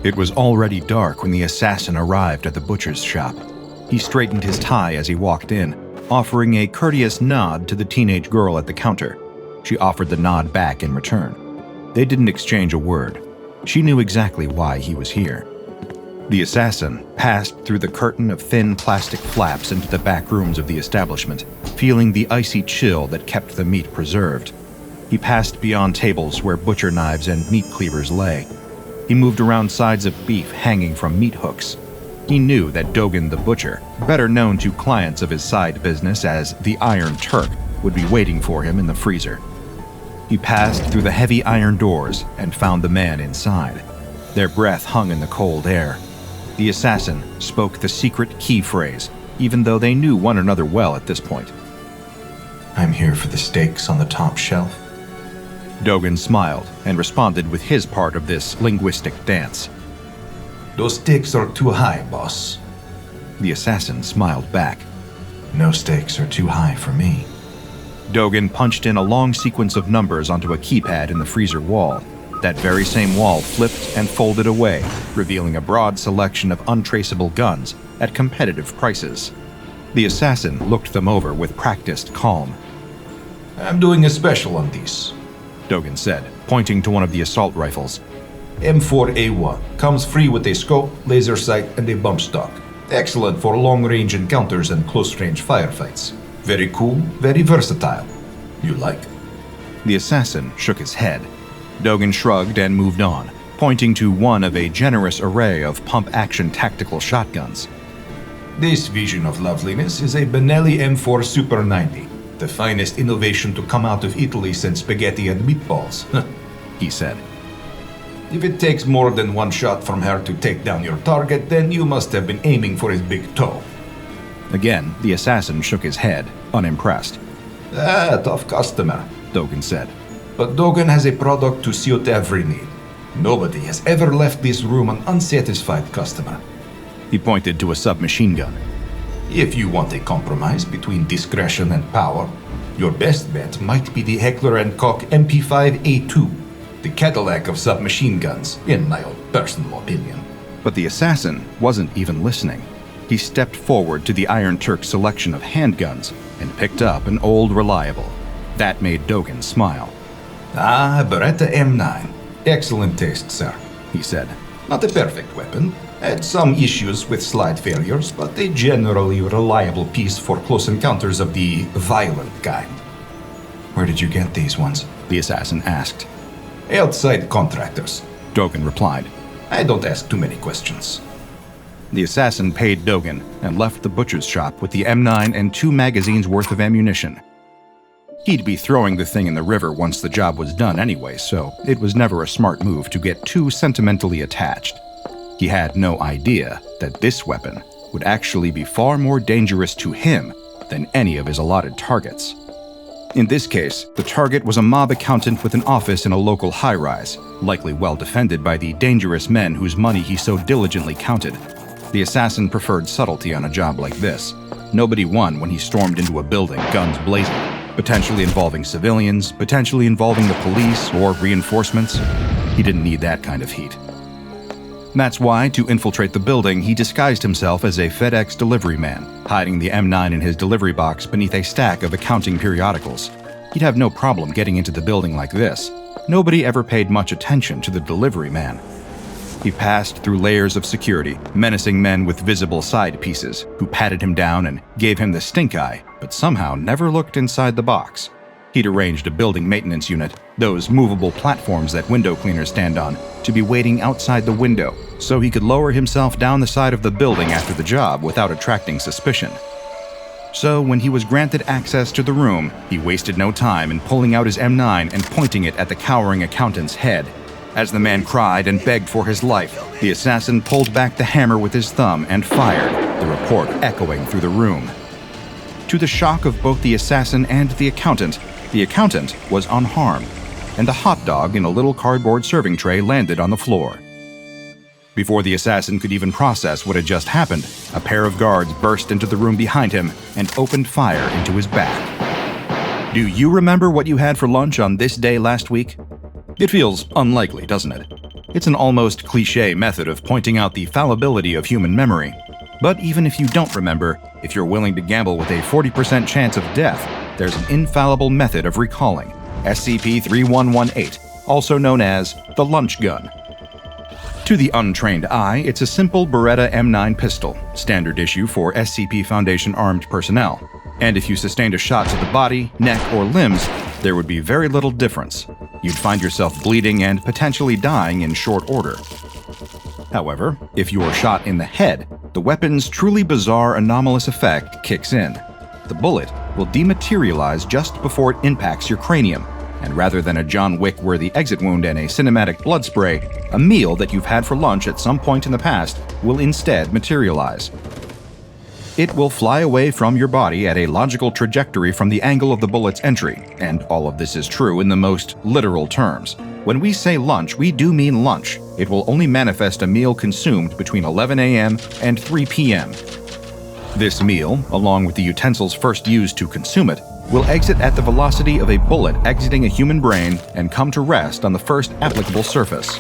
It was already dark when the assassin arrived at the butcher's shop. He straightened his tie as he walked in, offering a courteous nod to the teenage girl at the counter. She offered the nod back in return. They didn't exchange a word. She knew exactly why he was here. The assassin passed through the curtain of thin plastic flaps into the back rooms of the establishment, feeling the icy chill that kept the meat preserved. He passed beyond tables where butcher knives and meat cleavers lay. He moved around sides of beef hanging from meat hooks. He knew that Dogan the butcher, better known to clients of his side business as the Iron Turk, would be waiting for him in the freezer. He passed through the heavy iron doors and found the man inside. Their breath hung in the cold air. The assassin spoke the secret key phrase, even though they knew one another well at this point. "I'm here for the steaks on the top shelf." Dogan smiled and responded with his part of this linguistic dance. "Those stakes are too high, boss." The assassin smiled back. "No stakes are too high for me." Dogan punched in a long sequence of numbers onto a keypad in the freezer wall. That very same wall flipped and folded away, revealing a broad selection of untraceable guns at competitive prices. The assassin looked them over with practiced calm. "I'm doing a special on these," Dogan said, pointing to one of the assault rifles. "M4A1 comes free with a scope, laser sight, and a bump stock. Excellent for long-range encounters and close-range firefights. Very cool, very versatile. You like?" The assassin shook his head. Dogan shrugged and moved on, pointing to one of a generous array of pump-action tactical shotguns. "This vision of loveliness is a Benelli M4 Super 90, the finest innovation to come out of Italy since spaghetti and meatballs," he said. "If it takes more than one shot from her to take down your target, then you must have been aiming for his big toe." Again, the assassin shook his head, unimpressed. Tough customer," Dogan said. "But Dogan has a product to suit every need. Nobody has ever left this room an unsatisfied customer." He pointed to a submachine gun. "If you want a compromise between discretion and power, your best bet might be the Heckler & Koch MP5A2, the Cadillac of submachine guns, in my own personal opinion." But the assassin wasn't even listening. He stepped forward to the Iron Turk selection of handguns and picked up an old reliable. That made Dogan smile. Beretta M9. Excellent taste, sir," he said. "Not a perfect weapon. Had some issues with slide failures, but a generally reliable piece for close encounters of the violent kind." "Where did you get these ones?" the assassin asked. "Outside contractors," Dogan replied. "I don't ask too many questions." The assassin paid Dogan and left the butcher's shop with the M9 and 2 magazines worth of ammunition. He'd be throwing the thing in the river once the job was done anyway, so it was never a smart move to get too sentimentally attached. He had no idea that this weapon would actually be far more dangerous to him than any of his allotted targets. In this case, the target was a mob accountant with an office in a local high-rise, likely well defended by the dangerous men whose money he so diligently counted. The assassin preferred subtlety on a job like this. Nobody won when he stormed into a building, guns blazing, potentially involving civilians, potentially involving the police or reinforcements. He didn't need that kind of heat. That's why, to infiltrate the building, he disguised himself as a FedEx delivery man, hiding the M9 in his delivery box beneath a stack of accounting periodicals. He'd have no problem getting into the building like this. Nobody ever paid much attention to the delivery man. He passed through layers of security, menacing men with visible side pieces, who patted him down and gave him the stink eye, but somehow never looked inside the box. He'd arranged a building maintenance unit, those movable platforms that window cleaners stand on, to be waiting outside the window, so he could lower himself down the side of the building after the job without attracting suspicion. So when he was granted access to the room, he wasted no time in pulling out his M9 and pointing it at the cowering accountant's head. As the man cried and begged for his life, the assassin pulled back the hammer with his thumb and fired, the report echoing through the room. To the shock of both the assassin and the accountant was unharmed, and the hot dog in a little cardboard serving tray landed on the floor. Before the assassin could even process what had just happened, a pair of guards burst into the room behind him and opened fire into his back. Do you remember what you had for lunch on this day last week? It feels unlikely, doesn't it? It's an almost cliché method of pointing out the fallibility of human memory. But even if you don't remember, if you're willing to gamble with a 40% chance of death, there's an infallible method of recalling: SCP-3118, also known as the Lunch Gun. To the untrained eye, it's a simple Beretta M9 pistol, standard issue for SCP Foundation armed personnel. And if you sustained a shot to the body, neck, or limbs, there would be very little difference. You'd find yourself bleeding and potentially dying in short order. However, if you are shot in the head, the weapon's truly bizarre anomalous effect kicks in. The bullet will dematerialize just before it impacts your cranium, and rather than a John Wick-worthy exit wound and a cinematic blood spray, a meal that you've had for lunch at some point in the past will instead materialize. It will fly away from your body at a logical trajectory from the angle of the bullet's entry, and all of this is true in the most literal terms. When we say lunch, we do mean lunch. It will only manifest a meal consumed between 11 a.m. and 3 p.m. This meal, along with the utensils first used to consume it, will exit at the velocity of a bullet exiting a human brain and come to rest on the first applicable surface.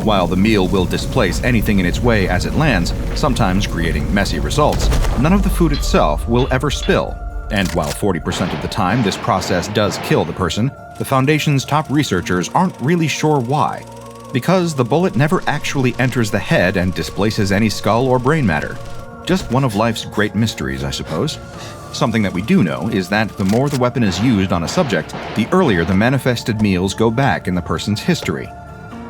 While the meal will displace anything in its way as it lands, sometimes creating messy results, none of the food itself will ever spill. And while 40% of the time this process does kill the person, the Foundation's top researchers aren't really sure why. Because the bullet never actually enters the head and displaces any skull or brain matter. Just one of life's great mysteries, I suppose. Something that we do know is that the more the weapon is used on a subject, the earlier the manifested meals go back in the person's history.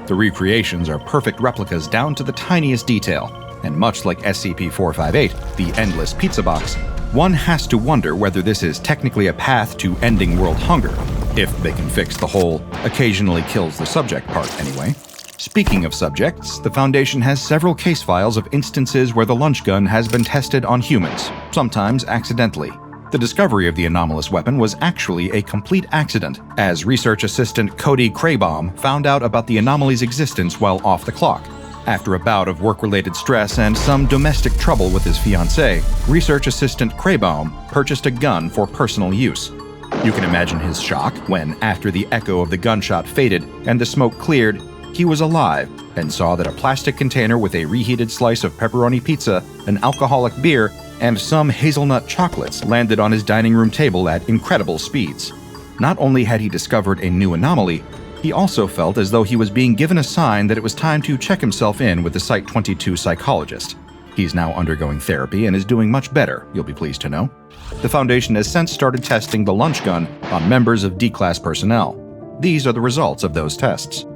The recreations are perfect replicas down to the tiniest detail, and much like SCP-458, the Endless Pizza Box, one has to wonder whether this is technically a path to ending world hunger, if they can fix the whole occasionally kills the subject part anyway. Speaking of subjects, the Foundation has several case files of instances where the lunch gun has been tested on humans, sometimes accidentally. The discovery of the anomalous weapon was actually a complete accident, as research assistant Cody Craybaum found out about the anomaly's existence while off the clock. After a bout of work-related stress and some domestic trouble with his fiancée, research assistant Craybaum purchased a gun for personal use. You can imagine his shock when, after the echo of the gunshot faded and the smoke cleared, he was alive and saw that a plastic container with a reheated slice of pepperoni pizza, an alcoholic beer, and some hazelnut chocolates landed on his dining room table at incredible speeds. Not only had he discovered a new anomaly, he also felt as though he was being given a sign that it was time to check himself in with the Site-22 psychologist. He's now undergoing therapy and is doing much better, you'll be pleased to know. The Foundation has since started testing the lunch gun on members of D-Class personnel. These are the results of those tests.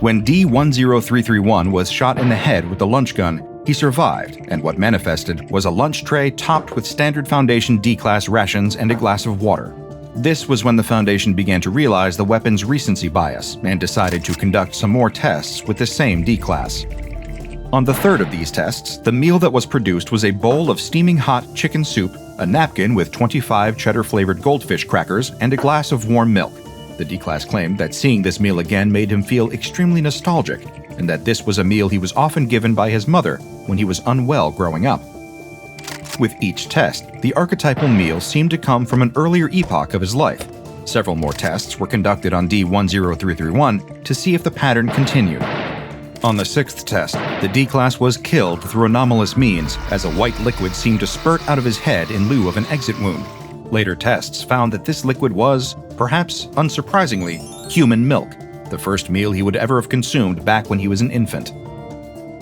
When D-10331 was shot in the head with the lunch gun, he survived, and what manifested was a lunch tray topped with standard Foundation D-Class rations and a glass of water. This was when the Foundation began to realize the weapon's recency bias and decided to conduct some more tests with the same D-Class. On the third of these tests, the meal that was produced was a bowl of steaming hot chicken soup, a napkin with 25 cheddar-flavored goldfish crackers, and a glass of warm milk. The D-Class claimed that seeing this meal again made him feel extremely nostalgic, and that this was a meal he was often given by his mother when he was unwell growing up. With each test, the archetypal meal seemed to come from an earlier epoch of his life. Several more tests were conducted on D-10331 to see if the pattern continued. On the sixth test, the D-Class was killed through anomalous means, as a white liquid seemed to spurt out of his head in lieu of an exit wound. Later tests found that this liquid was, perhaps unsurprisingly, human milk, the first meal he would ever have consumed back when he was an infant.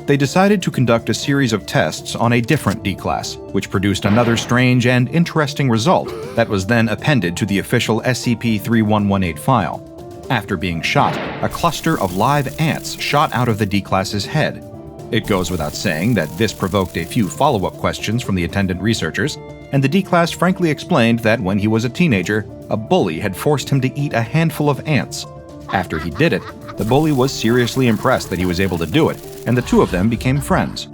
They decided to conduct a series of tests on a different D-Class, which produced another strange and interesting result that was then appended to the official SCP-3118 file. After being shot, a cluster of live ants shot out of the D-Class's head. It goes without saying that this provoked a few follow-up questions from the attendant researchers, and the D-Class frankly explained that when he was a teenager, a bully had forced him to eat a handful of ants. After he did it, the bully was seriously impressed that he was able to do it, and the two of them became friends.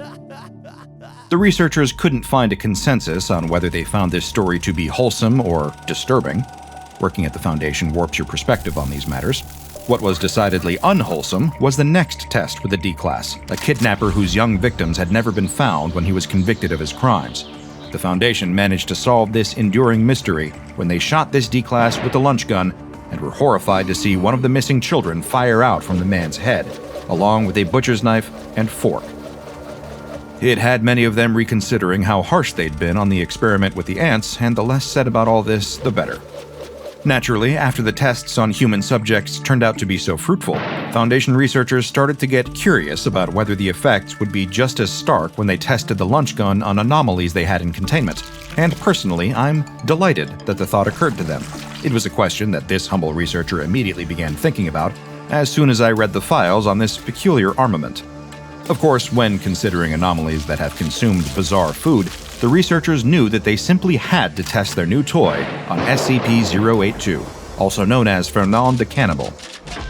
The researchers couldn't find a consensus on whether they found this story to be wholesome or disturbing. Working at the Foundation warps your perspective on these matters. What was decidedly unwholesome was the next test with the D-Class, a kidnapper whose young victims had never been found when he was convicted of his crimes. The Foundation managed to solve this enduring mystery when they shot this D-Class with the lunch gun and were horrified to see one of the missing children fire out from the man's head, along with a butcher's knife and fork. It had many of them reconsidering how harsh they'd been on the experiment with the ants, and the less said about all this, the better. Naturally, after the tests on human subjects turned out to be so fruitful, Foundation researchers started to get curious about whether the effects would be just as stark when they tested the lunch gun on anomalies they had in containment. And personally, I'm delighted that the thought occurred to them. It was a question that this humble researcher immediately began thinking about as soon as I read the files on this peculiar armament. Of course, when considering anomalies that have consumed bizarre food, the researchers knew that they simply had to test their new toy on SCP-082, also known as Fernand the Cannibal.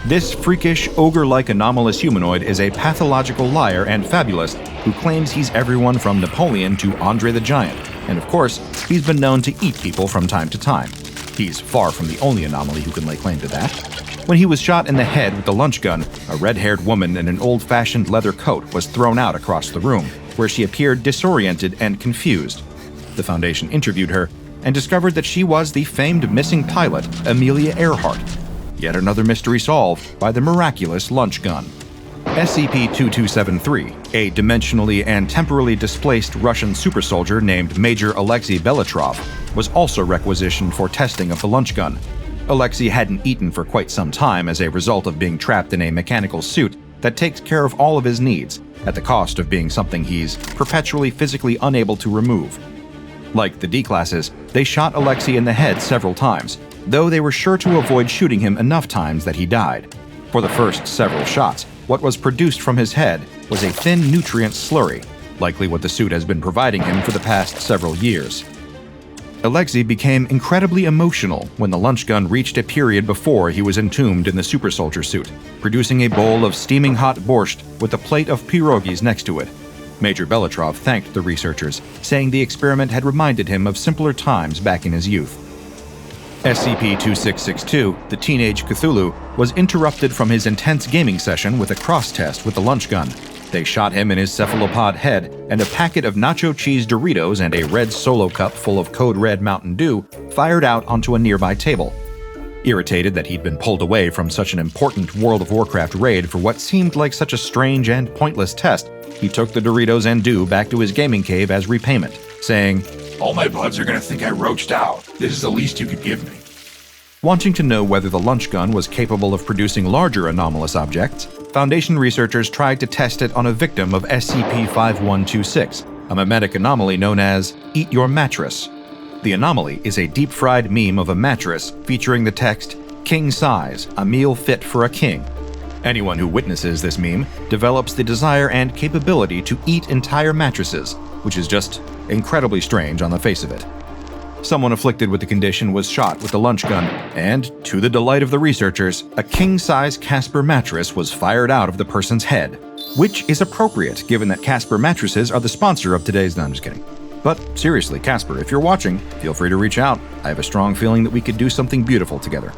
This freakish, ogre-like anomalous humanoid is a pathological liar and fabulist who claims he's everyone from Napoleon to Andre the Giant, and of course, he's been known to eat people from time to time. He's far from the only anomaly who can lay claim to that. When he was shot in the head with the lunch gun, a red-haired woman in an old-fashioned leather coat was thrown out across the room, where she appeared disoriented and confused. The Foundation interviewed her and discovered that she was the famed missing pilot, Amelia Earhart. Yet another mystery solved by the miraculous lunch gun. SCP-2273, a dimensionally and temporally displaced Russian super soldier named Major Alexei Belatrov, was also requisitioned for testing of the lunch gun. Alexei hadn't eaten for quite some time as a result of being trapped in a mechanical suit that takes care of all of his needs, at the cost of being something he's perpetually physically unable to remove. Like the D-classes, they shot Alexei in the head several times, though they were sure to avoid shooting him enough times that he died. For the first several shots, what was produced from his head was a thin nutrient slurry, likely what the suit has been providing him for the past several years. Alexei became incredibly emotional when the lunch gun reached a period before he was entombed in the super soldier suit, producing a bowl of steaming hot borscht with a plate of pierogies next to it. Major Belatrov thanked the researchers, saying the experiment had reminded him of simpler times back in his youth. SCP-2662, the teenage Cthulhu, was interrupted from his intense gaming session with a cross-test with the lunch gun. They shot him in his cephalopod head, and a packet of nacho cheese Doritos and a red Solo cup full of Code Red Mountain Dew fired out onto a nearby table. Irritated that he'd been pulled away from such an important World of Warcraft raid for what seemed like such a strange and pointless test, he took the Doritos and Dew back to his gaming cave as repayment, saying, "All my buds are gonna think I roached out. This is the least you could give me." Wanting to know whether the lunch gun was capable of producing larger anomalous objects, Foundation researchers tried to test it on a victim of SCP-5126, a memetic anomaly known as Eat Your Mattress. The anomaly is a deep-fried meme of a mattress featuring the text, "King size, a meal fit for a king." Anyone who witnesses this meme develops the desire and capability to eat entire mattresses, which is just incredibly strange on the face of it. Someone afflicted with the condition was shot with the lunch gun, and, to the delight of the researchers, a king-size Casper mattress was fired out of the person's head, which is appropriate given that Casper mattresses are the sponsor of today's... No, I'm just kidding. But seriously, Casper, if you're watching, feel free to reach out. I have a strong feeling that we could do something beautiful together.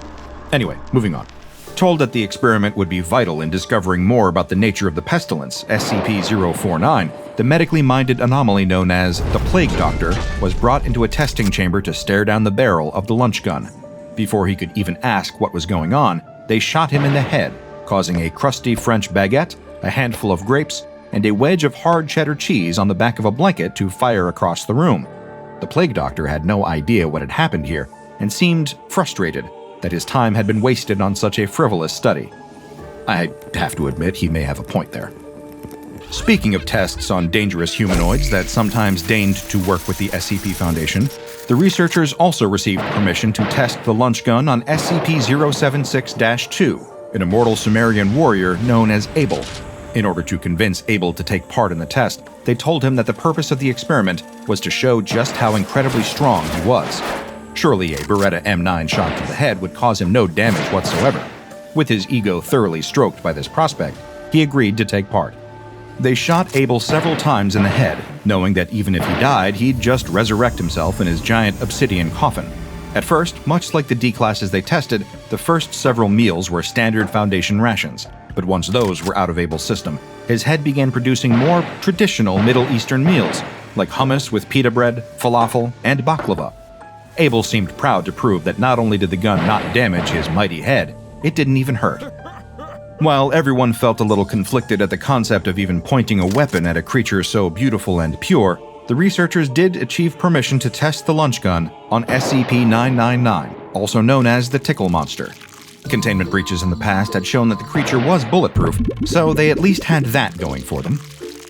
Anyway, moving on. Told that the experiment would be vital in discovering more about the nature of the pestilence, SCP-049, the medically minded anomaly known as the Plague Doctor was brought into a testing chamber to stare down the barrel of the lunch gun. Before he could even ask what was going on, they shot him in the head, causing a crusty French baguette, a handful of grapes, and a wedge of hard cheddar cheese on the back of a blanket to fire across the room. The Plague Doctor had no idea what had happened here and seemed frustrated that his time had been wasted on such a frivolous study. I have to admit he may have a point there. Speaking of tests on dangerous humanoids that sometimes deigned to work with the SCP Foundation, the researchers also received permission to test the lunch gun on SCP-076-2, an immortal Sumerian warrior known as Abel. In order to convince Abel to take part in the test, they told him that the purpose of the experiment was to show just how incredibly strong he was. Surely a Beretta M9 shot to the head would cause him no damage whatsoever. With his ego thoroughly stroked by this prospect, he agreed to take part. They shot Abel several times in the head, knowing that even if he died, he'd just resurrect himself in his giant obsidian coffin. At first, much like the D-classes they tested, the first several meals were standard Foundation rations, but once those were out of Abel's system, his head began producing more traditional Middle Eastern meals, like hummus with pita bread, falafel, and baklava. Abel seemed proud to prove that not only did the gun not damage his mighty head, it didn't even hurt. While everyone felt a little conflicted at the concept of even pointing a weapon at a creature so beautiful and pure, the researchers did achieve permission to test the lunch gun on SCP-999, also known as the Tickle Monster. Containment breaches in the past had shown that the creature was bulletproof, so they at least had that going for them.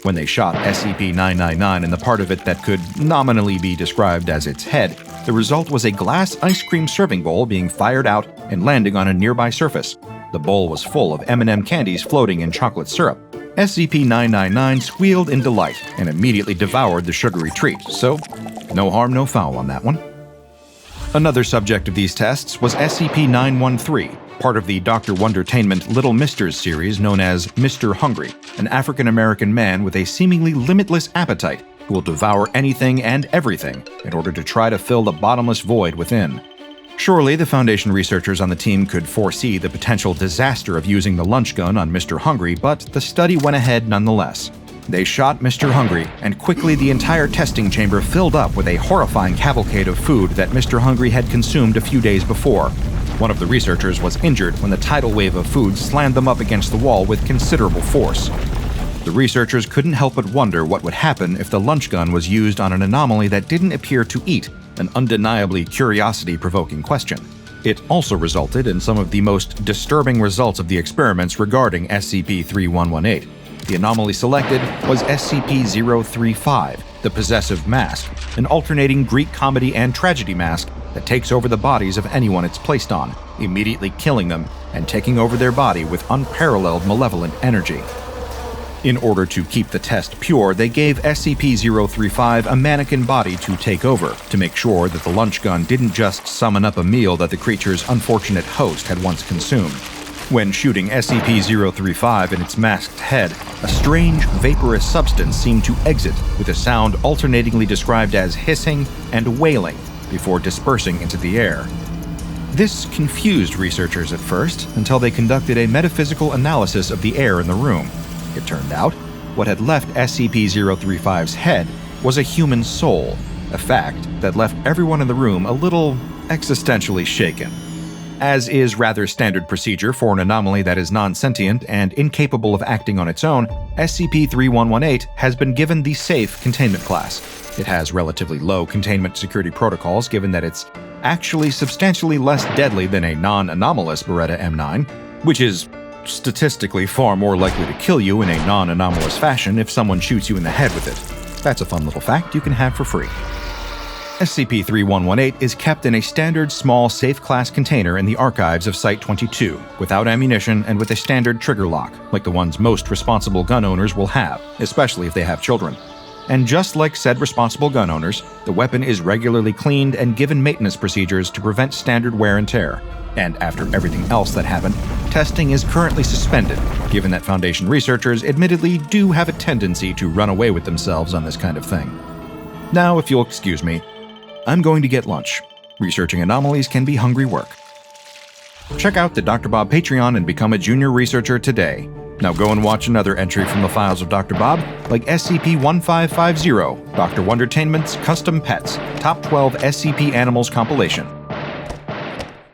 When they shot SCP-999 in the part of it that could nominally be described as its head, the result was a glass ice cream serving bowl being fired out and landing on a nearby surface. The bowl was full of M&M candies floating in chocolate syrup. SCP-999 squealed in delight and immediately devoured the sugary treat, so no harm, no foul on that one. Another subject of these tests was SCP-913, part of the Dr. Wondertainment Little Misters series known as Mr. Hungry, an African-American man with a seemingly limitless appetite who will devour anything and everything in order to try to fill the bottomless void within. Surely, the Foundation researchers on the team could foresee the potential disaster of using the lunch gun on Mr. Hungry, but the study went ahead nonetheless. They shot Mr. Hungry, and quickly the entire testing chamber filled up with a horrifying cavalcade of food that Mr. Hungry had consumed a few days before. One of the researchers was injured when the tidal wave of food slammed them up against the wall with considerable force. The researchers couldn't help but wonder what would happen if the lunch gun was used on an anomaly that didn't appear to eat, an undeniably curiosity-provoking question. It also resulted in some of the most disturbing results of the experiments regarding SCP-3118. The anomaly selected was SCP-035, the Possessive Mask, an alternating Greek comedy and tragedy mask that takes over the bodies of anyone it's placed on, immediately killing them and taking over their body with unparalleled malevolent energy. In order to keep the test pure, they gave SCP-035 a mannequin body to take over, to make sure that the lunch gun didn't just summon up a meal that the creature's unfortunate host had once consumed. When shooting SCP-035 in its masked head, a strange, vaporous substance seemed to exit with a sound alternatingly described as hissing and wailing before dispersing into the air. This confused researchers at first, until they conducted a metaphysical analysis of the air in the room. It turned out, what had left SCP-035's head was a human soul, a fact that left everyone in the room a little existentially shaken. As is rather standard procedure for an anomaly that is non-sentient and incapable of acting on its own, SCP-3118 has been given the Safe Containment Class. It has relatively low containment security protocols given that it's actually substantially less deadly than a non-anomalous Beretta M9, which is statistically far more likely to kill you in a non-anomalous fashion if someone shoots you in the head with it. That's a fun little fact you can have for free. SCP-3118 is kept in a standard small safe class container in the archives of Site-22, without ammunition and with a standard trigger lock, like the ones most responsible gun owners will have, especially if they have children. And just like said responsible gun owners, the weapon is regularly cleaned and given maintenance procedures to prevent standard wear and tear. And after everything else that happened, testing is currently suspended, given that Foundation researchers admittedly do have a tendency to run away with themselves on this kind of thing. Now, if you'll excuse me, I'm going to get lunch. Researching anomalies can be hungry work. Check out the DrBob Patreon and become a junior researcher today. Now go and watch another entry from the files of DrBob, like SCP-1550, Dr. Wondertainment's Custom Pets, Top 12 SCP Animals compilation.